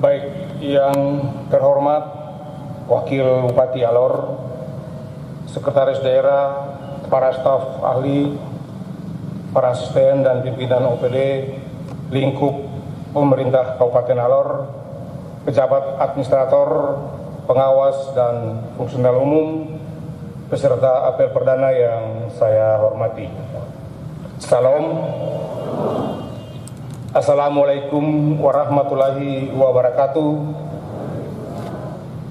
Baik yang terhormat Wakil Bupati Alor, Sekretaris Daerah, para staf ahli, para asisten dan pimpinan OPD lingkup pemerintah Kabupaten Alor, pejabat administrator, pengawas dan fungsional umum, peserta apel perdana yang saya hormati. Salam. Assalamualaikum warahmatullahi wabarakatuh.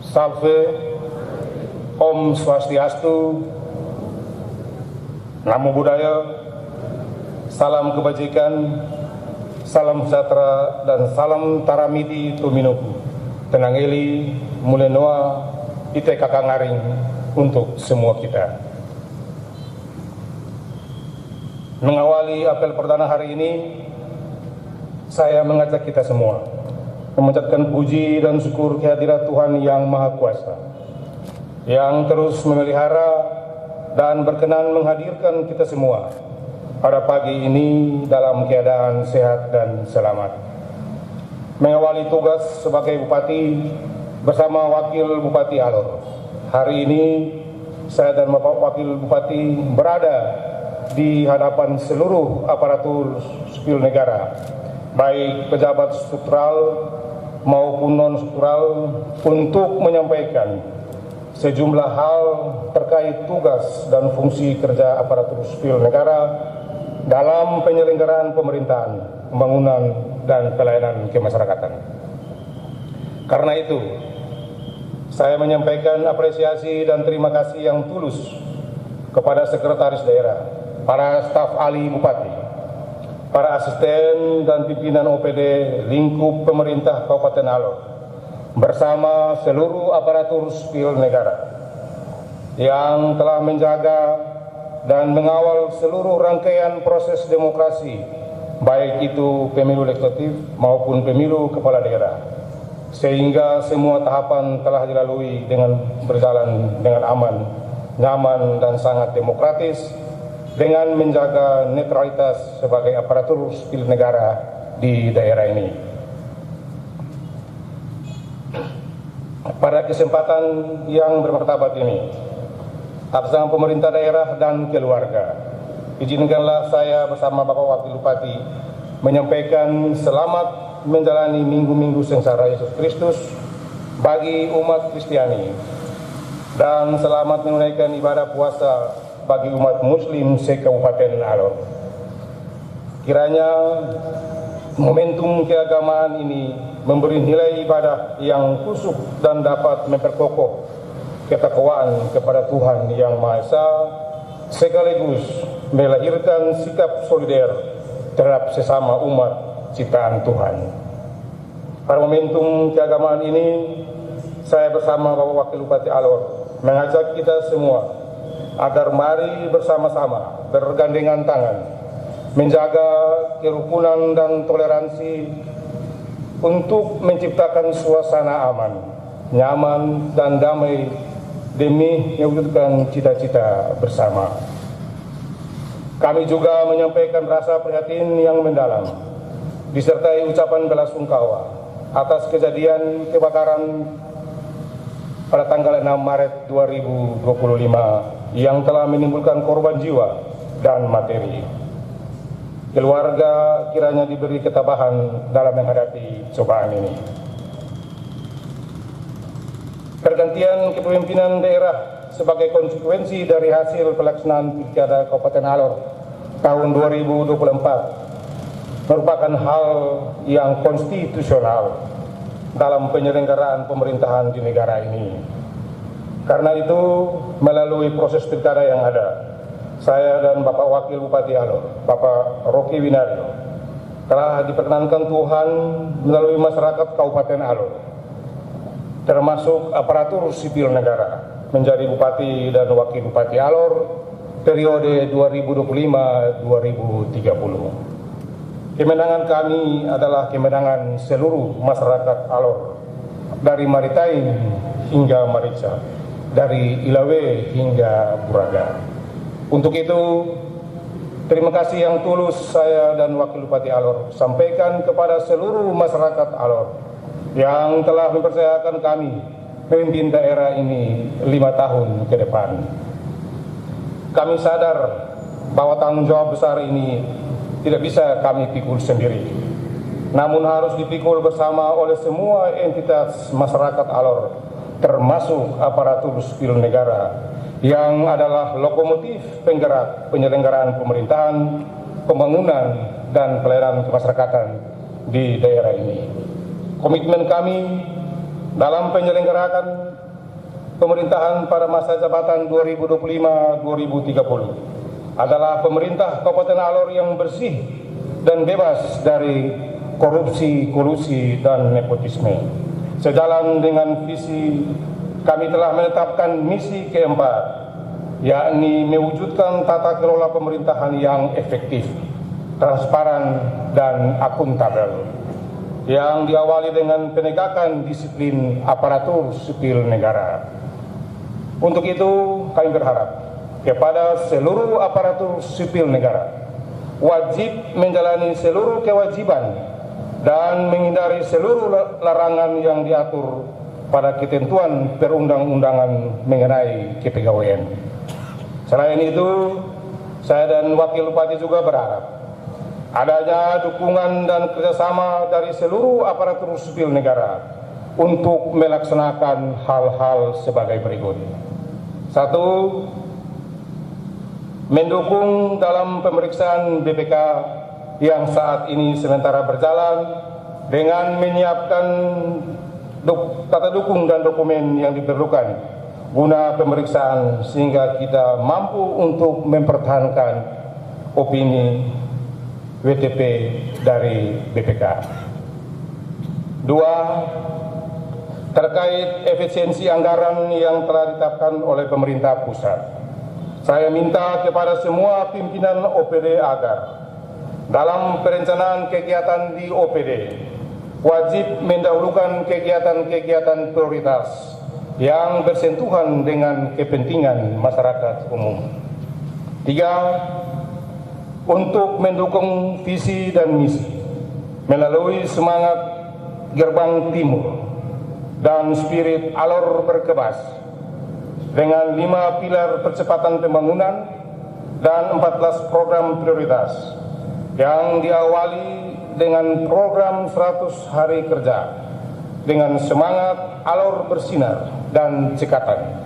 Salve, Om Swastiastu, Namo Buddhaya, salam kebajikan, salam sejahtera, dan salam taramidi tuminuku. Tenang eli, mulenoa, ite kakangaring untuk semua kita. Mengawali apel perdana hari ini, saya mengajak kita semua memanjatkan puji dan syukur kehadirat Tuhan Yang Maha Kuasa, yang terus memelihara dan berkenan menghadirkan kita semua pada pagi ini dalam keadaan sehat dan selamat. Mengawali tugas sebagai Bupati bersama Wakil Bupati Alor. Hari ini saya dan Bapak Wakil Bupati berada di hadapan seluruh aparatur sipil negara, baik pejabat struktural maupun non-struktural, untuk menyampaikan sejumlah hal terkait tugas dan fungsi kerja aparatur sipil negara dalam penyelenggaraan pemerintahan, pembangunan, dan pelayanan kemasyarakatan. Karena itu, saya menyampaikan apresiasi dan terima kasih yang tulus kepada Sekretaris Daerah, para staf ahli Bupati, para asisten dan pimpinan OPD lingkup pemerintah Kabupaten Alor, bersama seluruh aparatur sipil negara yang telah menjaga dan mengawal seluruh rangkaian proses demokrasi, baik itu pemilu legislatif maupun pemilu kepala daerah, sehingga semua tahapan telah dilalui dengan berjalan dengan aman, nyaman, dan sangat demokratis, dengan menjaga netralitas sebagai aparatur sipil negara di daerah ini. Pada kesempatan yang bermartabat ini, atas nama pemerintah daerah dan keluarga, izinkanlah saya bersama Bapak Wakil Bupati menyampaikan selamat menjalani minggu-minggu sengsara Yesus Kristus bagi umat Kristiani, dan selamat menunaikan ibadah puasa bagi umat Muslim se-Kabupaten Alor. Kiranya momentum keagamaan ini memberi nilai ibadah yang khusyuk dan dapat memperkokoh ketakwaan kepada Tuhan Yang Maha Esa, sekaligus melahirkan sikap solider terhadap sesama umat ciptaan Tuhan. Pada momentum keagamaan ini, saya bersama Bapak Wakil Bupati Alor mengajak kita semua agar mari bersama-sama bergandengan tangan menjaga kerukunan dan toleransi untuk menciptakan suasana aman, nyaman, dan damai demi mewujudkan cita-cita bersama. Kami juga menyampaikan rasa prihatin yang mendalam disertai ucapan belasungkawa atas kejadian kebakaran pada tanggal 6 Maret 2025 yang telah menimbulkan korban jiwa dan materi. Keluarga kiranya diberi ketabahan dalam menghadapi cobaan ini. Pergantian kepemimpinan daerah sebagai konsekuensi dari hasil pelaksanaan Pilkada Kabupaten Alor tahun 2024 merupakan hal yang konstitusional dalam penyelenggaraan pemerintahan di negara ini. Karena itu, melalui proses pilkada yang ada, saya dan Bapak Wakil Bupati Alor, Bapak Rocky Winario, telah diperkenankan Tuhan melalui masyarakat Kabupaten Alor, termasuk aparatur sipil negara, menjadi Bupati dan Wakil Bupati Alor periode 2025-2030. Kemenangan kami adalah kemenangan seluruh masyarakat Alor, dari Maritain hingga Marica, dari Ilawe hingga Buraga. Untuk itu, terima kasih yang tulus saya dan Wakil Bupati Alor sampaikan kepada seluruh masyarakat Alor yang telah mempercayakan kami memimpin daerah ini 5 tahun ke depan. Kami sadar bahwa tanggung jawab besar ini tidak bisa kami pikul sendiri, namun harus dipikul bersama oleh semua entitas masyarakat Alor, termasuk aparatur sipil negara yang adalah lokomotif penggerak penyelenggaraan pemerintahan, pembangunan, dan pelayanan kemasyarakatan di daerah ini. Komitmen kami dalam penyelenggaraan pemerintahan pada masa jabatan 2025-2030 adalah pemerintah Kabupaten Alor yang bersih dan bebas dari korupsi, kolusi, dan nepotisme. Sejalan dengan visi, kami telah menetapkan misi keempat, yakni mewujudkan tata kelola pemerintahan yang efektif, transparan, dan akuntabel, yang diawali dengan penegakan disiplin aparatur sipil negara. Untuk itu, kami berharap kepada seluruh aparatur sipil negara wajib menjalani seluruh kewajiban dan menghindari seluruh larangan yang diatur pada ketentuan perundang-undangan mengenai kepegawaian. Selain itu, saya dan Wakil Bupati juga berharap adanya dukungan dan kerjasama dari seluruh aparatur sipil negara untuk melaksanakan hal-hal sebagai berikut. 1. Mendukung dalam pemeriksaan BPK yang saat ini sementara berjalan dengan menyiapkan tata dukung dan dokumen yang diperlukan guna pemeriksaan sehingga kita mampu untuk mempertahankan opini WTP dari BPK. 2. Terkait efisiensi anggaran yang telah ditetapkan oleh pemerintah pusat, saya minta kepada semua pimpinan OPD agar dalam perencanaan kegiatan di OPD wajib mendahulukan kegiatan-kegiatan prioritas yang bersentuhan dengan kepentingan masyarakat umum. 3. Untuk mendukung visi dan misi melalui semangat Gerbang Timur dan spirit Alor Berkebas dengan 5 pilar percepatan pembangunan dan 14 program prioritas yang diawali dengan program 100 hari kerja dengan semangat Alor bersinar dan cekatan,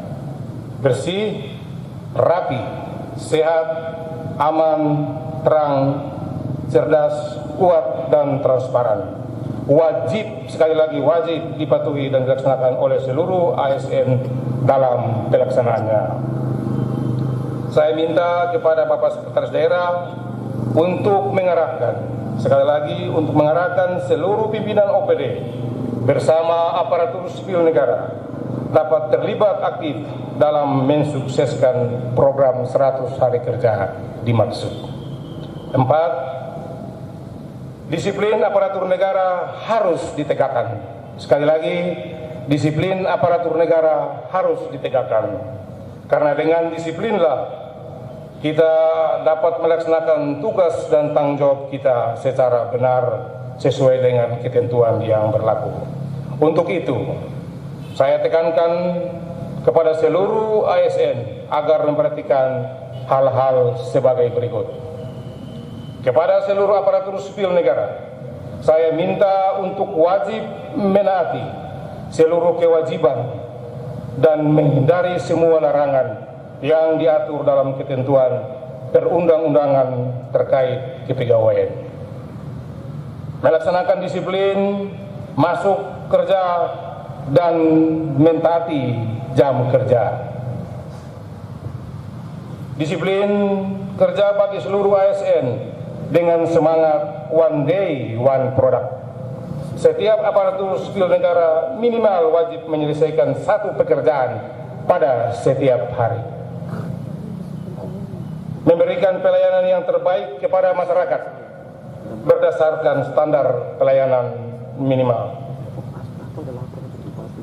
bersih, rapi, sehat, aman, terang, cerdas, kuat, dan transparan. Wajib, sekali lagi wajib dipatuhi dan dilaksanakan oleh seluruh ASN dalam pelaksanaannya. Saya minta kepada Bapak Sekretaris Daerah untuk mengarahkan, sekali lagi untuk mengarahkan seluruh pimpinan OPD bersama aparatur sipil negara dapat terlibat aktif dalam mensukseskan program 100 hari kerja dimaksud. 4. Disiplin aparatur negara harus ditegakkan. Sekali lagi, disiplin aparatur negara harus ditegakkan. Karena dengan disiplinlah kita dapat melaksanakan tugas dan tanggung jawab kita secara benar sesuai dengan ketentuan yang berlaku. Untuk itu, saya tekankan kepada seluruh ASN agar memperhatikan hal-hal sebagai berikut. Kepada seluruh aparatur sipil negara, saya minta untuk wajib menaati seluruh kewajiban dan menghindari semua larangan yang diatur dalam ketentuan perundang-undangan terkait kepegawaian. Melaksanakan disiplin, masuk kerja, dan mentaati jam kerja. Disiplin kerja bagi seluruh ASN dengan semangat one day, one product. Setiap aparatur sipil negara minimal wajib menyelesaikan 1 pekerjaan pada setiap hari. Memberikan pelayanan yang terbaik kepada masyarakat berdasarkan standar pelayanan minimal.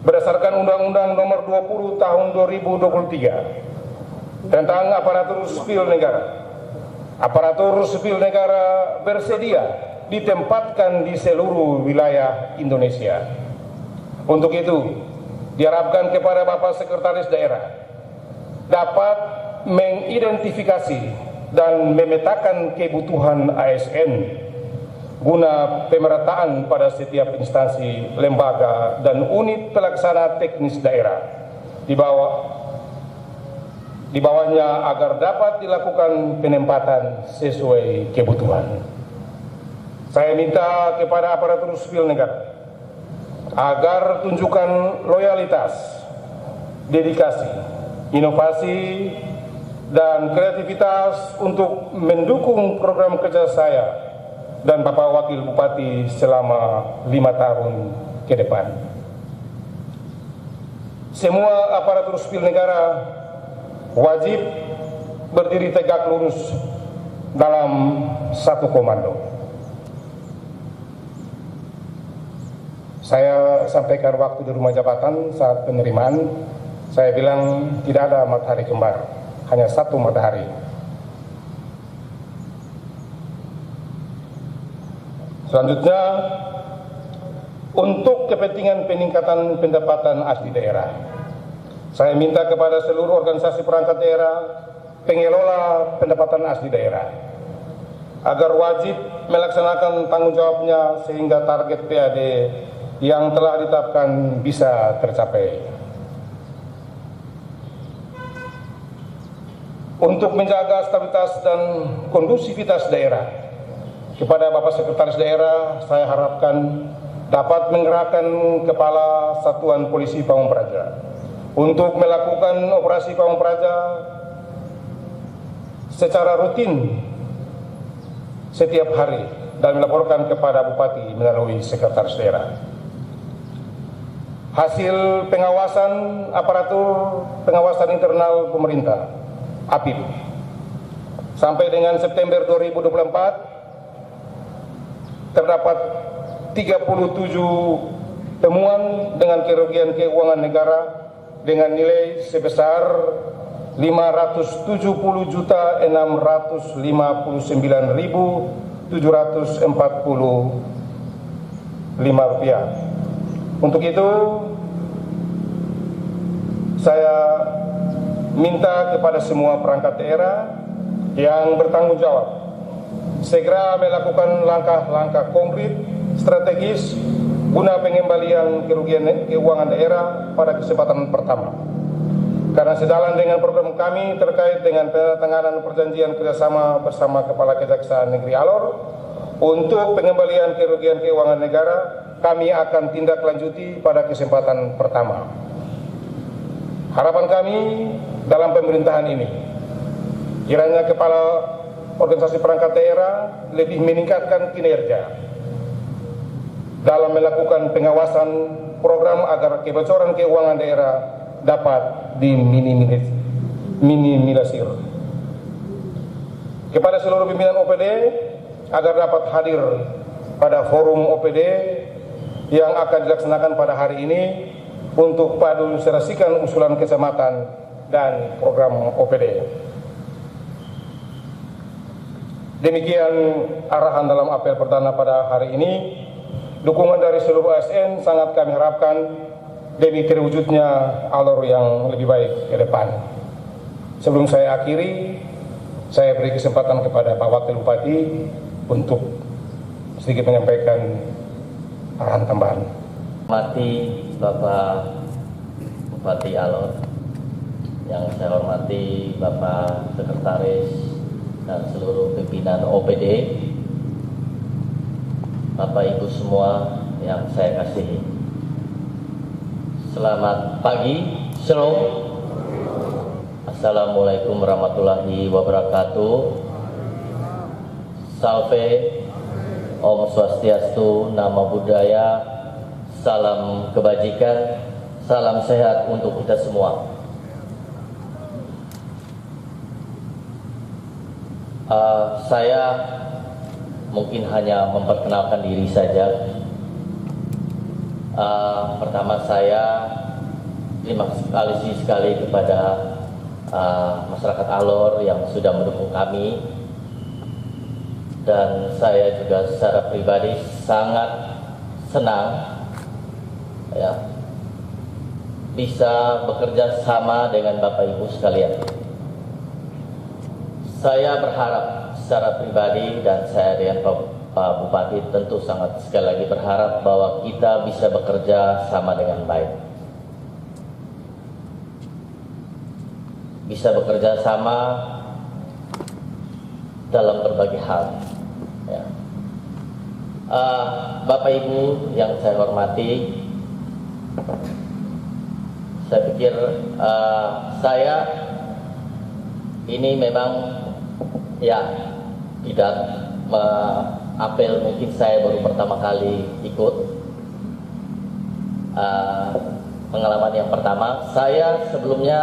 Berdasarkan Undang-Undang Nomor 20 Tahun 2023 tentang aparatur sipil negara, aparatur sipil negara bersedia ditempatkan di seluruh wilayah Indonesia. Untuk itu, diharapkan kepada Bapak Sekretaris Daerah dapat mengidentifikasi dan memetakan kebutuhan ASN guna pemerataan pada setiap instansi, lembaga, dan unit pelaksana teknis daerah di bawahnya agar dapat dilakukan penempatan sesuai kebutuhan. Saya minta kepada aparatur sipil negara agar tunjukkan loyalitas, dedikasi, inovasi, dan kreativitas untuk mendukung program kerja saya dan Bapak Wakil Bupati selama 5 tahun ke depan. Semua aparatur sipil negara wajib berdiri tegak lurus dalam satu komando. Saya sampaikan waktu di rumah jabatan saat penerimaan, saya bilang tidak ada matahari kembar, hanya satu matahari. Selanjutnya, untuk kepentingan peningkatan pendapatan asli daerah, saya minta kepada seluruh organisasi perangkat daerah, pengelola pendapatan asli daerah, agar wajib melaksanakan tanggung jawabnya sehingga target PAD yang telah ditetapkan bisa tercapai. Untuk menjaga stabilitas dan kondusivitas daerah, kepada Bapak Sekretaris Daerah saya harapkan dapat menggerakkan Kepala Satuan Polisi Pamung Praja untuk melakukan operasi Pamung Praja secara rutin setiap hari dan melaporkan kepada Bupati melalui Sekretaris Daerah. Hasil pengawasan aparatur pengawasan internal pemerintah APIP sampai dengan September 2024 terdapat 37 temuan dengan kerugian keuangan negara dengan nilai sebesar 507.659.745 rupiah. Untuk itu saya minta kepada semua perangkat daerah yang bertanggung jawab segera melakukan langkah-langkah konkret strategis guna pengembalian kerugian keuangan daerah pada kesempatan pertama. Karena sejalan dengan program kami terkait dengan penandatanganan perjanjian kerjasama bersama Kepala Kejaksaan Negeri Alor untuk pengembalian kerugian keuangan negara, kami akan tindak lanjuti pada kesempatan pertama. Harapan kami dalam pemerintahan ini, kiranya Kepala organisasi perangkat daerah lebih meningkatkan kinerja dalam melakukan pengawasan program agar kebocoran keuangan daerah dapat diminimalisir. Kepada seluruh pimpinan OPD agar dapat hadir pada forum OPD yang akan dilaksanakan pada hari ini untuk paduserasikan usulan kecamatan dan program OPD. Demikian arahan dalam apel perdana pada hari ini. Dukungan dari seluruh ASN sangat kami harapkan demi terwujudnya Alor yang lebih baik ke depan. Sebelum saya akhiri, saya beri kesempatan kepada Pak Wakil Bupati untuk sedikit menyampaikan arahan tambahan. Hormati Bapak Bupati Alor, yang saya hormati Bapak Sekretaris dan seluruh pimpinan OPD, Bapak Ibu semua yang saya kasihi. Selamat pagi, Shalom. Assalamualaikum warahmatullahi wabarakatuh. Salve, Om Swastiastu, Namo Buddhaya, salam kebajikan, salam sehat untuk kita semua. Saya mungkin hanya memperkenalkan diri saja. Pertama saya terima kasih sekali kepada masyarakat Alor yang sudah mendukung kami, dan saya juga secara pribadi sangat senang ya, bisa bekerja sama dengan Bapak Ibu sekalian. Saya berharap secara pribadi dan saya dengan Pak Bupati tentu sangat sekali lagi berharap bahwa kita bisa bekerja sama dengan baik. Bisa bekerja sama dalam berbagai hal. Ya. Bapak Ibu yang saya hormati, saya pikir saya ini memang ya tidak apel, mungkin saya baru pertama kali ikut pengalaman yang pertama. Saya sebelumnya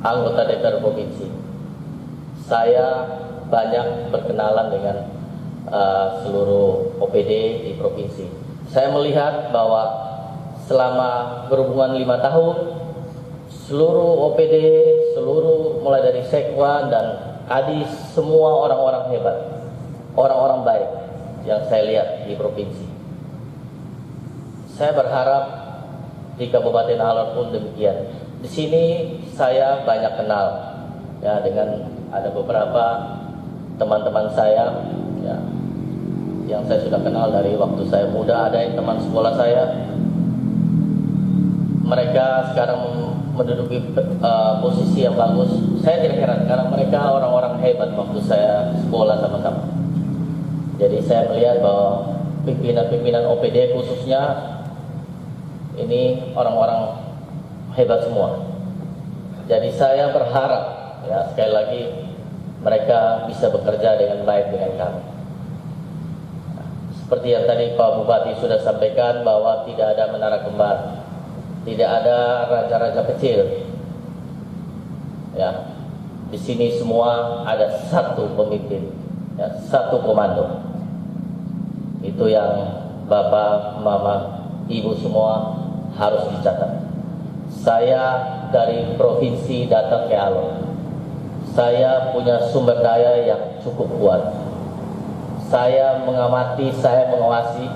anggota DPR provinsi. Saya banyak berkenalan dengan seluruh OPD di provinsi. Saya melihat bahwa selama berhubungan 5 tahun, seluruh OPD, seluruh mulai dari Sekwan dan Kadis, semua orang-orang hebat, orang-orang baik yang saya lihat di provinsi. Saya berharap di Kabupaten Alor pun demikian. Di sini saya banyak kenal ya dengan ada beberapa teman-teman saya ya, yang saya sudah kenal dari waktu saya muda. Ada yang teman sekolah saya, mereka sekarang menduduki posisi yang bagus. Saya tidak heran karena mereka orang-orang hebat waktu saya sekolah sama-sama. Jadi saya melihat bahwa pimpinan-pimpinan OPD khususnya ini orang-orang hebat semua. Jadi saya berharap ya sekali lagi mereka bisa bekerja dengan baik dengan kami. Seperti yang tadi Pak Bupati sudah sampaikan bahwa tidak ada menara kembar, tidak ada raja-raja kecil. Ya, di sini semua ada satu pemimpin, ya, satu komando. Itu yang Bapak, Mama, Ibu semua harus dicatat. Saya dari provinsi datang ke Alor. Saya punya sumber daya yang cukup kuat. Saya mengamati, saya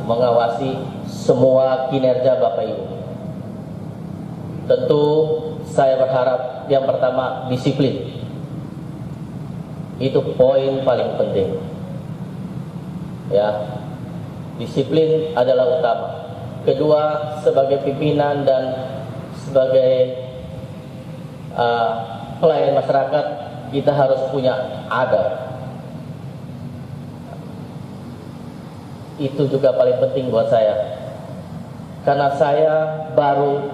mengawasi semua kinerja Bapak Ibu. Tentu saya berharap yang pertama disiplin. Itu poin paling penting. Ya, disiplin adalah utama. Kedua, sebagai pimpinan dan sebagai pelayan masyarakat, kita harus punya adab. Itu juga paling penting buat saya, karena saya baru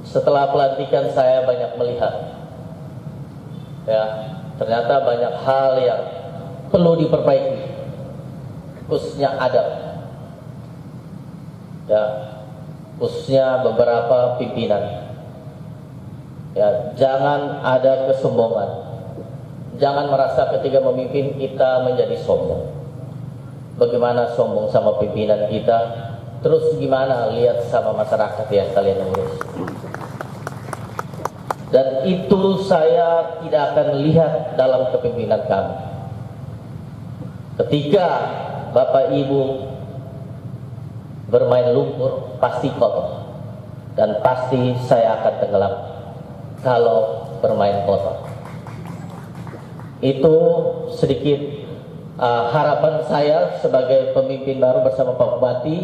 setelah pelantikan saya banyak melihat, ya ternyata banyak hal yang perlu diperbaiki, khususnya adab, ya khususnya beberapa pimpinan. Ya, jangan ada kesombongan. Jangan merasa ketika memimpin kita menjadi sombong. Bagaimana sombong sama pimpinan kita, terus gimana lihat sama masyarakat yang kalian urus. Dan itu saya tidak akan lihat dalam kepemimpinan kami. Ketika Bapak Ibu bermain lumpur, pasti kotor. Dan pasti saya akan tenggelam kalau bermain kotor. Itu sedikit harapan saya sebagai pemimpin baru bersama Pak Bupati.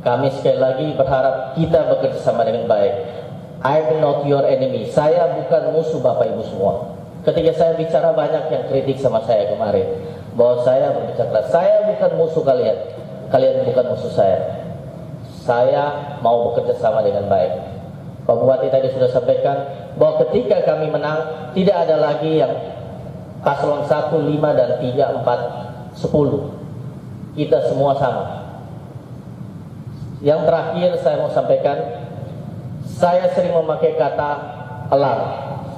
Kami sekali lagi berharap kita bekerja sama dengan baik. I'm not your enemy. Saya bukan musuh Bapak Ibu semua. Ketika saya bicara, banyak yang kritik sama saya kemarin bahwa saya berbicara, saya bukan musuh kalian. Kalian bukan musuh saya. Saya mau bekerja sama dengan baik. Pak Bupati tadi sudah sampaikan bahwa ketika kami menang, tidak ada lagi yang paslon 1, 5, dan 3, 4, 10. Kita semua sama. Yang terakhir saya mau sampaikan, saya sering memakai kata elang.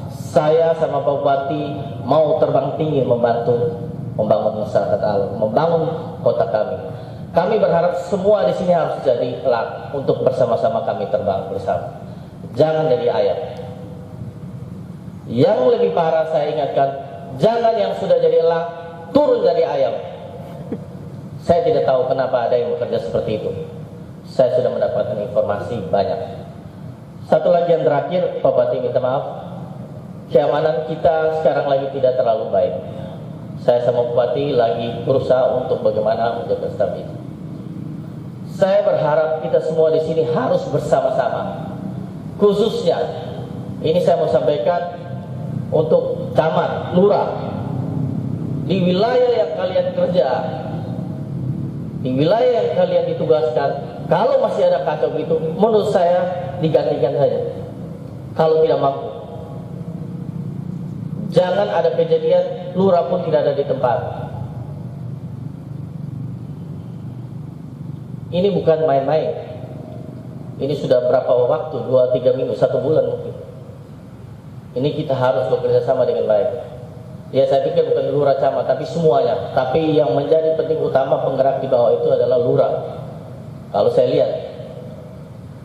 Saya sama Pak Bupati mau terbang tinggi membantu membangun masyarakat Alor, membangun kota kami. Kami berharap semua di sini harus jadi elang untuk bersama-sama kami terbang bersama. Jangan jadi ayam. Yang lebih parah saya ingatkan, jangan yang sudah jadi elang turun jadi ayam. Saya tidak tahu kenapa ada yang bekerja seperti itu. Saya sudah mendapatkan informasi banyak. Satu lagi yang terakhir, Pak Bupati minta maaf, keamanan kita sekarang lagi tidak terlalu baik. Saya sama Bupati lagi berusaha untuk bagaimana menjaga stabilitas. Saya berharap kita semua di sini harus bersama-sama. Khususnya, ini saya mau sampaikan untuk camat, lurah, di wilayah yang kalian kerja, di wilayah yang kalian ditugaskan, kalau masih ada kacau gitu, menurut saya digantikan saja. Kalau tidak mampu, jangan ada kejadian lurah pun tidak ada di tempat. Ini bukan main-main. Ini sudah berapa waktu? 2-3 minggu, 1 bulan mungkin. Ini kita harus bekerja sama dengan baik. Ya, saya pikir bukan lurah, camat, tapi semuanya. Tapi yang menjadi penting utama penggerak di bawah itu adalah lurah. Kalau saya lihat,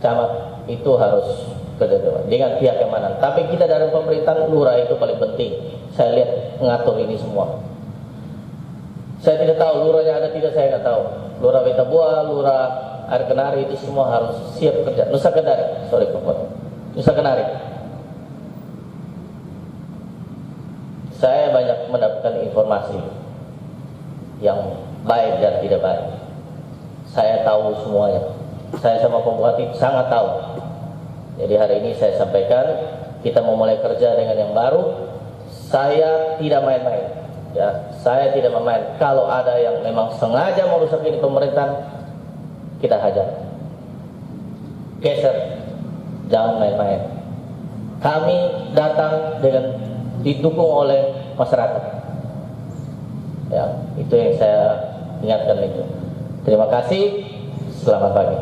camat itu harus kerja dengan pihak keamanan. Tapi kita dari pemerintahan, lurah itu paling penting. Saya lihat mengatur ini semua. Saya tidak tahu lurahnya ada tidak, saya nggak tahu. Lurah Betabua, lurah Air Kenari itu semua harus siap kerja. Nusa Kendari, Nusa Kendari. Saya banyak mendapatkan informasi yang baik dan tidak baik. Saya tahu semuanya. Saya sama Pak Bupati sangat tahu. Jadi hari ini saya sampaikan kita mau mulai kerja dengan yang baru. Saya tidak main-main. Ya, saya tidak main-main. Kalau ada yang memang sengaja merusak ini pemerintahan, kita hajar. Geser. Jangan main-main. Kami datang dengan didukung oleh masyarakat. Ya, itu yang saya ingatkan itu. Terima kasih. Selamat pagi.